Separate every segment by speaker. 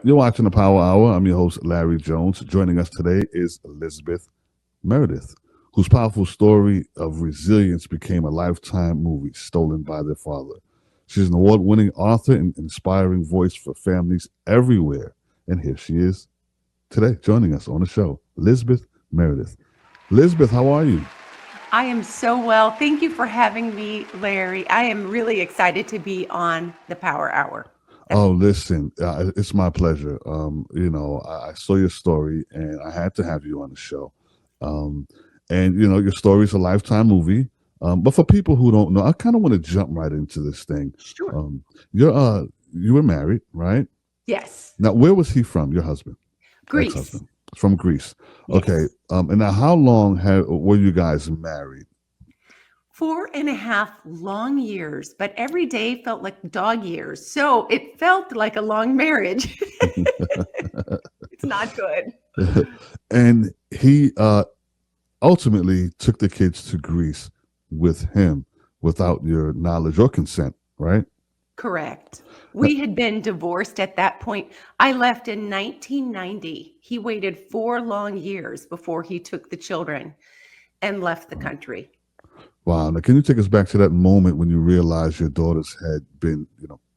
Speaker 1: You're watching the Power Hour. I'm your host, Larry Jones. Joining us today is Elizabeth Meredith, whose powerful story of resilience became a lifetime movie, Stolen by Their Father. She's an award winning author and inspiring voice for families everywhere. And here she is today, joining us on the show, Elizabeth Meredith. Elizabeth, how are you?
Speaker 2: I am so well. Thank you for having me, Larry. I am really excited to be on the Power Hour.
Speaker 1: Oh, listen, it's my pleasure. I saw your story and I had to have you on the show. Um, your story is a lifetime movie. But for people who don't know, I kind of want to jump right into this thing.
Speaker 2: Sure.
Speaker 1: Um, you were married, right?
Speaker 2: Yes.
Speaker 1: Now, where was he from? Your husband,
Speaker 2: Greece.
Speaker 1: ex-husband, from Greece. Okay.
Speaker 2: Yes.
Speaker 1: And now, how long were you guys married?
Speaker 2: 4.5 long years, but every day felt like dog years. So it felt like a long marriage. It's not good.
Speaker 1: And he ultimately took the kids to Greece with him without your knowledge or consent, right?
Speaker 2: Correct.
Speaker 1: Uh,
Speaker 2: We had been divorced at that point. I left in 1990. He waited 4 long years before he took the children and left the country.
Speaker 1: Wow. Now, can you take us back to that moment when you realized your daughters had been,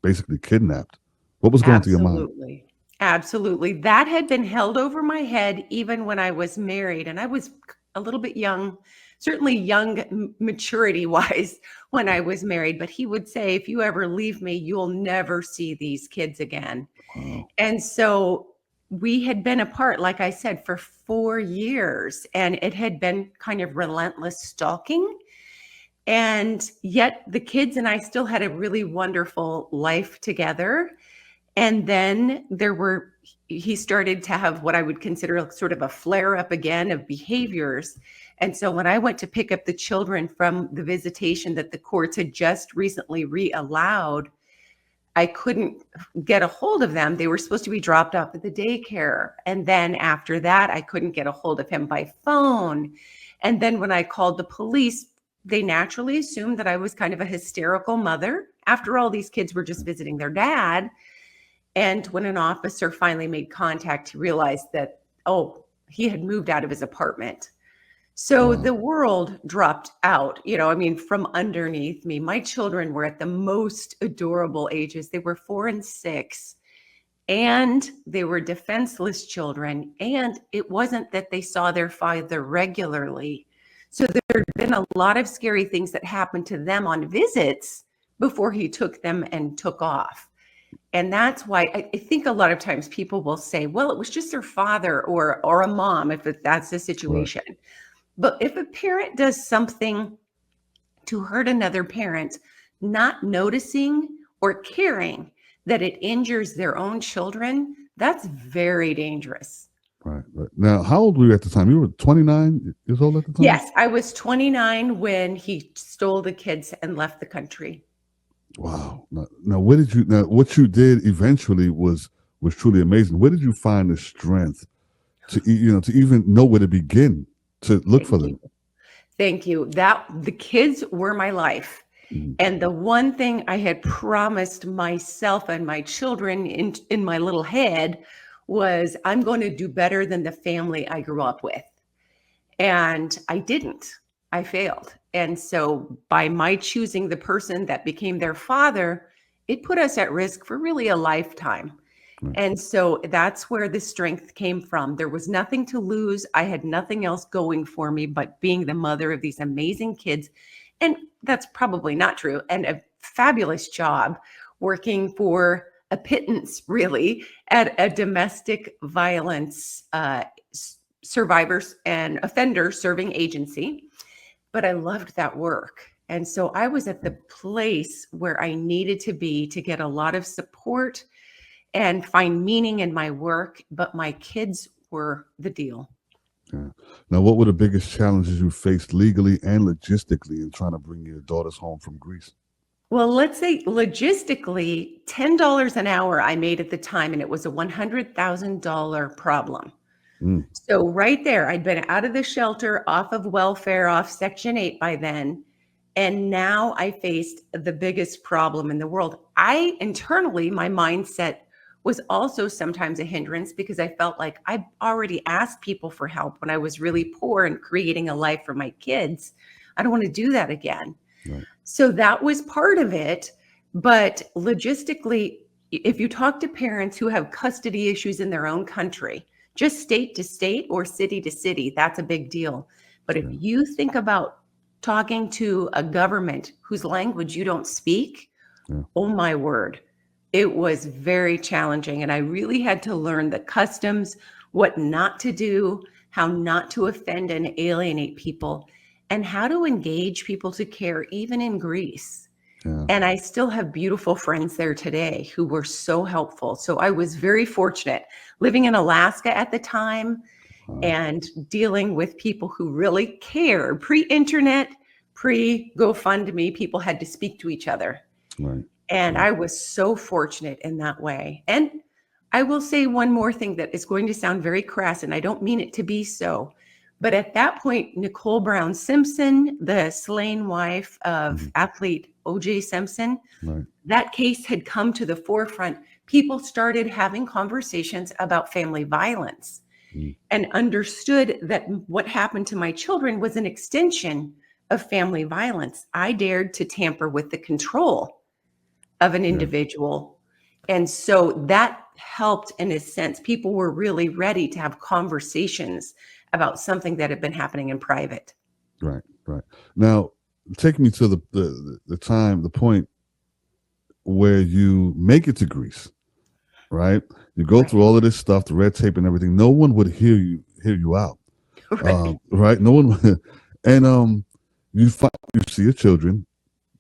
Speaker 1: basically kidnapped? What was going through your mind?
Speaker 2: Absolutely. Absolutely. That had been held over my head even when I was married. And I was a little bit young, certainly young maturity wise when I was married. But he would say, if you ever leave me, you'll never see these kids again.
Speaker 1: Wow.
Speaker 2: And so we had been apart, like I said, for 4 years, and it had been kind of relentless stalking. And yet the kids and I still had a really wonderful life together. And then he started to have what I would consider sort of a flare up again of behaviors. And so when I went to pick up the children from the visitation that the courts had just recently re-allowed, I couldn't get a hold of them. They were supposed to be dropped off at the daycare. And then after that, I couldn't get a hold of him by phone. And then when I called the police, they naturally assumed that I was kind of a hysterical mother. After all, these kids were just visiting their dad. And when an officer finally made contact, he realized that, oh, he had moved out of his apartment. So
Speaker 1: Wow.
Speaker 2: the world dropped out, I mean, from underneath me. My children were at the most adorable ages. They were 4 and 6, and they were defenseless children. And it wasn't that they saw their father regularly. So there had been a lot of scary things that happened to them on visits before he took them and took off. And that's why I think a lot of times people will say, well, it was just their father or a mom, if that's the
Speaker 1: Right.
Speaker 2: situation. But if a parent does something to hurt another parent, not noticing or caring that it injures their own children, that's very dangerous.
Speaker 1: Right. Right. Now, how old were you at the time? You were 29 years old at the time?
Speaker 2: Yes, I was 29 when he stole the kids and left the country.
Speaker 1: Wow. Now, where did you, now, what you did eventually was truly amazing. Where did you find the strength to even know where to begin to look
Speaker 2: Thank
Speaker 1: for
Speaker 2: you.
Speaker 1: them?
Speaker 2: Thank you. That the kids were my life.
Speaker 1: Mhm.
Speaker 2: And the one thing I had promised myself and my children in my little head was I'm going to do better than the family I grew up with. And I didn't. I failed. And so by my choosing the person that became their father, it put us at risk for really a lifetime.
Speaker 1: Right.
Speaker 2: And so that's where the strength came from. There was nothing to lose. I had nothing else going for me but being the mother of these amazing kids. And that's probably not true. And a fabulous job working for a pittance, really, at a domestic violence survivors and offender serving agency. But I loved that work. And so I was at the place where I needed to be to get a lot of support and find meaning in my work, but my kids were the deal.
Speaker 1: Yeah. Now, what were the biggest challenges you faced legally and logistically in trying to bring your daughters home from Greece?
Speaker 2: Well, let's say logistically, $10 an hour I made at the time, and it was a $100,000 problem.
Speaker 1: Mm,
Speaker 2: So right there, I'd been out of the shelter, off of welfare, off Section 8 by then. And now I faced the biggest problem in the world. My mindset was also sometimes a hindrance because I felt like I already asked people for help when I was really poor and creating a life for my kids. I don't want to do that again.
Speaker 1: Right.
Speaker 2: So that was part of it. But logistically, if you talk to parents who have custody issues in their own country, just state to state or city to city, that's a big deal. But if
Speaker 1: Yeah.
Speaker 2: you think about talking to a government whose language you don't speak,
Speaker 1: Yeah.
Speaker 2: oh my word, it was very challenging. And I really had to learn the customs, what not to do, how not to offend and alienate people, and how to engage people to care, even in Greece.
Speaker 1: Yeah.
Speaker 2: And I still have beautiful friends there today who were so helpful. So I was very fortunate living in Alaska at the time
Speaker 1: Wow.
Speaker 2: and dealing with people who really cared. Pre-internet, pre-GoFundMe, people had to speak to each other.
Speaker 1: Right.
Speaker 2: And
Speaker 1: Right.
Speaker 2: I was so fortunate in that way. And I will say one more thing that is going to sound very crass, and I don't mean it to be so. But at that point, Nicole Brown Simpson, the slain wife of
Speaker 1: Mhm.
Speaker 2: athlete O.J. Simpson,
Speaker 1: Right.
Speaker 2: that case had come to the forefront. People started having conversations about family violence
Speaker 1: Mm.
Speaker 2: and understood that what happened to my children was an extension of family violence. I dared to tamper with the control of an
Speaker 1: Yeah.
Speaker 2: individual. And so that helped in a sense. People were really ready to have conversations about something that had been happening in private.
Speaker 1: Right. Right. Now, take me to the time, the point where you make it to Greece. Right. You go through
Speaker 2: Right.
Speaker 1: all of this stuff, the red tape and everything. No one would hear you out.
Speaker 2: Right.
Speaker 1: Right. No one. And you see your children.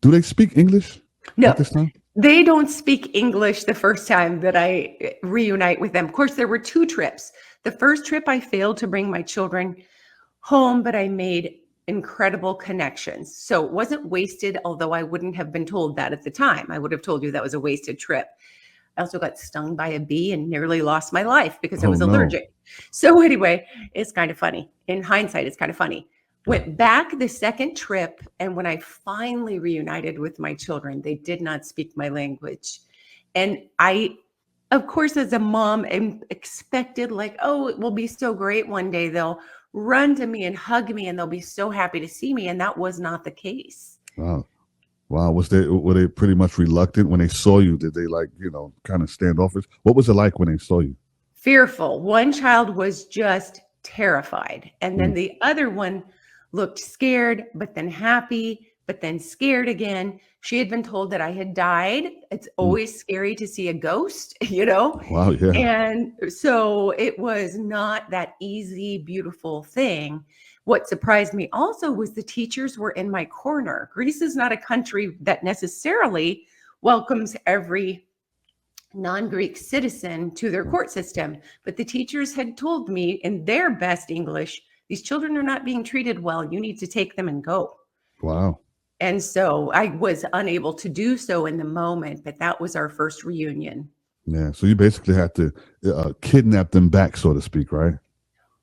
Speaker 1: Do they speak English at
Speaker 2: No,
Speaker 1: this time?
Speaker 2: they don't speak English the first time that I reunite with them. Of course, there were two trips. The first trip, I failed to bring my children home, but I made incredible connections. So it wasn't wasted, although I wouldn't have been told that at the time. I would have told you that was a wasted trip. I also got stung by a bee and nearly lost my life because I
Speaker 1: Oh
Speaker 2: was
Speaker 1: no.
Speaker 2: allergic. So anyway, it's kind of funny. In hindsight, it's kind of funny. Went back the second trip, and when I finally reunited with my children, they did not speak my language. And I, of course, as a mom, am expected like, oh, it will be so great one day. They'll run to me and hug me, and they'll be so happy to see me. And that was not the case.
Speaker 1: Wow. Wow. Were they pretty much reluctant when they saw you? Did they like, kind of standoffish? What was it like when they saw you?
Speaker 2: Fearful. One child was just terrified. And then
Speaker 1: Mm.
Speaker 2: the other one looked scared, but then happy, but then scared again. She had been told that I had died. It's
Speaker 1: Mm.
Speaker 2: always scary to see a ghost, you know?
Speaker 1: Wow. Yeah.
Speaker 2: And so it was not that easy, beautiful thing. What surprised me also was the teachers were in my corner. Greece is not a country that necessarily welcomes every non-Greek citizen to their
Speaker 1: Right.
Speaker 2: court system. But the teachers had told me in their best English, these children are not being treated well. You need to take them and go.
Speaker 1: Wow.
Speaker 2: And so I was unable to do so in the moment, but that was our first reunion.
Speaker 1: Yeah. So you basically had to kidnap them back, so to speak, right?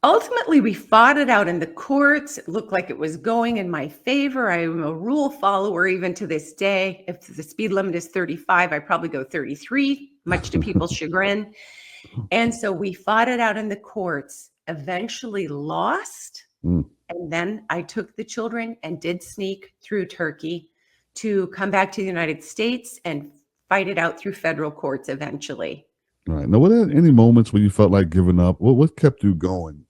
Speaker 2: Ultimately, we fought it out in the courts. It looked like it was going in my favor. I'm a rule follower even to this day. If the speed limit is 35, I probably go 33, much to people's chagrin. And so we fought it out in the courts, eventually lost.
Speaker 1: Mm.
Speaker 2: And then I took the children and did sneak through Turkey to come back to the United States and fight it out through federal courts eventually.
Speaker 1: Right. Now, were there any moments when you felt like giving up? What kept you going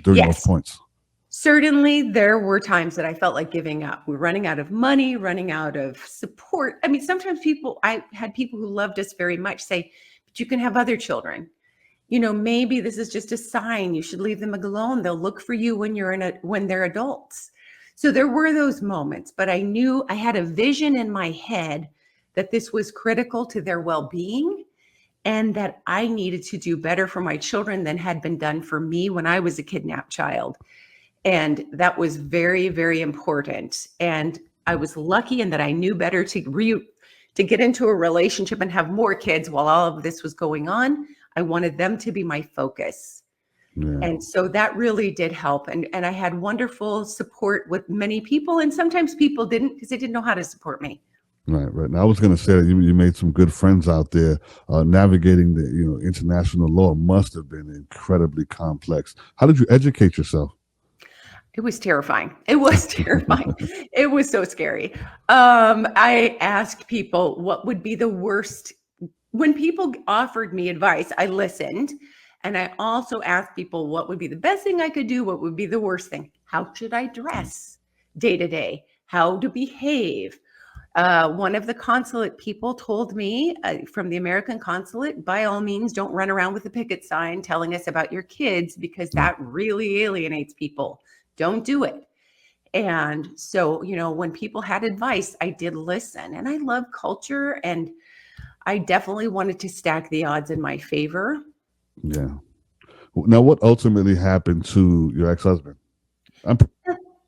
Speaker 1: during those
Speaker 2: Yes,
Speaker 1: points?
Speaker 2: certainly there were times that I felt like giving up. We're running out of money, running out of support. I mean, sometimes I had people who loved us very much say, but you can have other children. Maybe this is just a sign. You should leave them alone. They'll look for you when they're adults. So there were those moments, but I knew I had a vision in my head that this was critical to their well-being and that I needed to do better for my children than had been done for me when I was a kidnapped child. And that was very, very important. And I was lucky in that I knew better to get into a relationship and have more kids while all of this was going on. I wanted them to be my focus.
Speaker 1: Yeah.
Speaker 2: And so that really did help. And I had wonderful support with many people. And sometimes people didn't because they didn't know how to support me.
Speaker 1: Right, right. Now, I was going to say that you made some good friends out there. Navigating the international law must have been incredibly complex. How did you educate yourself?
Speaker 2: It was terrifying. It was terrifying. It was so scary. I asked people what would be the worst when people offered me advice. I listened, and I also asked people what would be the best thing I could do, what would be the worst thing, how should I dress day to day, how to behave. One of the consulate people told me from the American consulate, by all means, don't run around with a picket sign telling us about your kids because
Speaker 1: Yeah,
Speaker 2: that really alienates people. Don't do it. And so, when people had advice, I did listen. And I love culture, and I definitely wanted to stack the odds in my favor.
Speaker 1: yeah. Now, what ultimately happened to your ex-husband? I'm,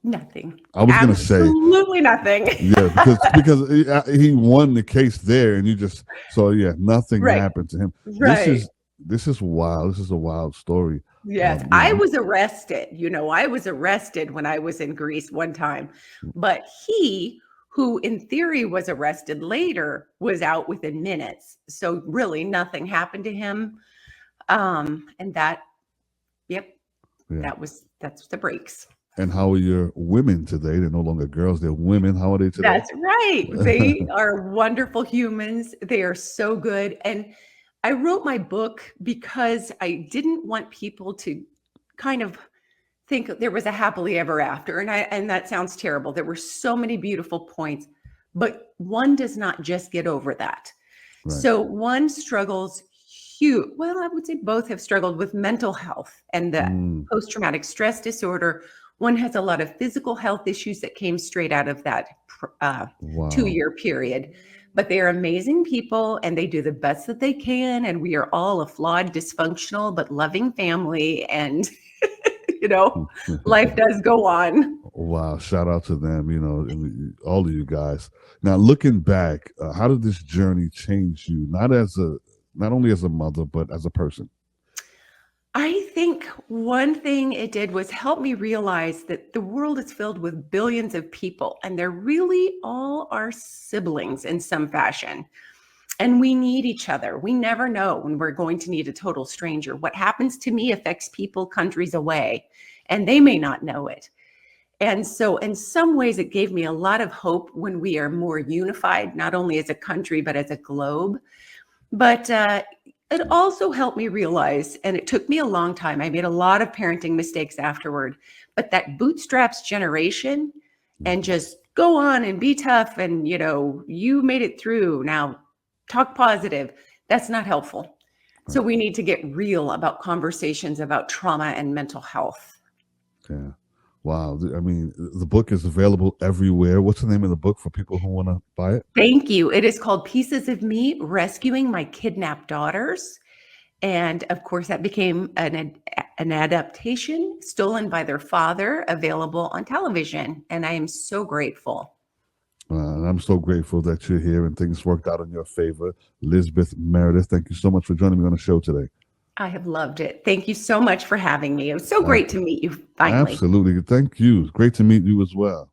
Speaker 2: Nothing.
Speaker 1: I was going to say,
Speaker 2: Absolutely nothing.
Speaker 1: yeah, because he won the case there, and you just so yeah, nothing
Speaker 2: Right.
Speaker 1: happened to him. This
Speaker 2: Right.
Speaker 1: is this is wild. This is a wild story.
Speaker 2: Yes,
Speaker 1: You
Speaker 2: I
Speaker 1: know,
Speaker 2: was arrested. I was arrested when I was in Greece one time, but he, who in theory was arrested later, was out within minutes. So really nothing happened to him. And that, yep,
Speaker 1: yeah.
Speaker 2: that's the breaks.
Speaker 1: And how are your women today? They're no longer girls; they're women. How are they today?
Speaker 2: That's right. They are wonderful humans. They are so good. And I wrote my book because I didn't want people to kind of think there was a happily ever after, and that sounds terrible. There were so many beautiful points, but one does not just get over that.
Speaker 1: Right.
Speaker 2: So one struggles huge. Well, I would say both have struggled with mental health and the
Speaker 1: Mm,
Speaker 2: post-traumatic stress disorder. One has a lot of physical health issues that came straight out of that uh,
Speaker 1: wow.
Speaker 2: 2-year period. But they are amazing people and they do the best that they can. And we are all a flawed, dysfunctional, but loving family. And you know, life does go on.
Speaker 1: Wow. Shout out to them. All of you guys. Now, looking back, how did this journey change you? Not only as a mother, but as a person.
Speaker 2: I think one thing it did was help me realize that the world is filled with billions of people, and they're really all our siblings in some fashion. And we need each other. We never know when we're going to need a total stranger. What happens to me affects people countries away, and they may not know it. And so, in some ways, it gave me a lot of hope when we are more unified, not only as a country, but as a globe. But it also helped me realize, and it took me a long time. I made a lot of parenting mistakes afterward, but that bootstraps generation and
Speaker 1: Mhm.
Speaker 2: just go on and be tough. And, you made it through. Now talk positive. That's not helpful. So
Speaker 1: Right.
Speaker 2: we need to get real about conversations about trauma and mental health.
Speaker 1: Yeah. Wow. I mean, the book is available everywhere. What's the name of the book for people who want to buy it?
Speaker 2: Thank you. It is called Pieces of Me Rescuing My Kidnapped Daughters. And of course, that became an adaptation stolen by their father, available on television. And I am so grateful.
Speaker 1: And I'm so grateful that you're here and things worked out in your favor. Lisbeth Meredith, thank you so much for joining me on the show today.
Speaker 2: I have loved it. Thank you so much for having me. It was so
Speaker 1: Uh,
Speaker 2: great to meet you finally.
Speaker 1: Absolutely. Thank you. It's great to meet you as well.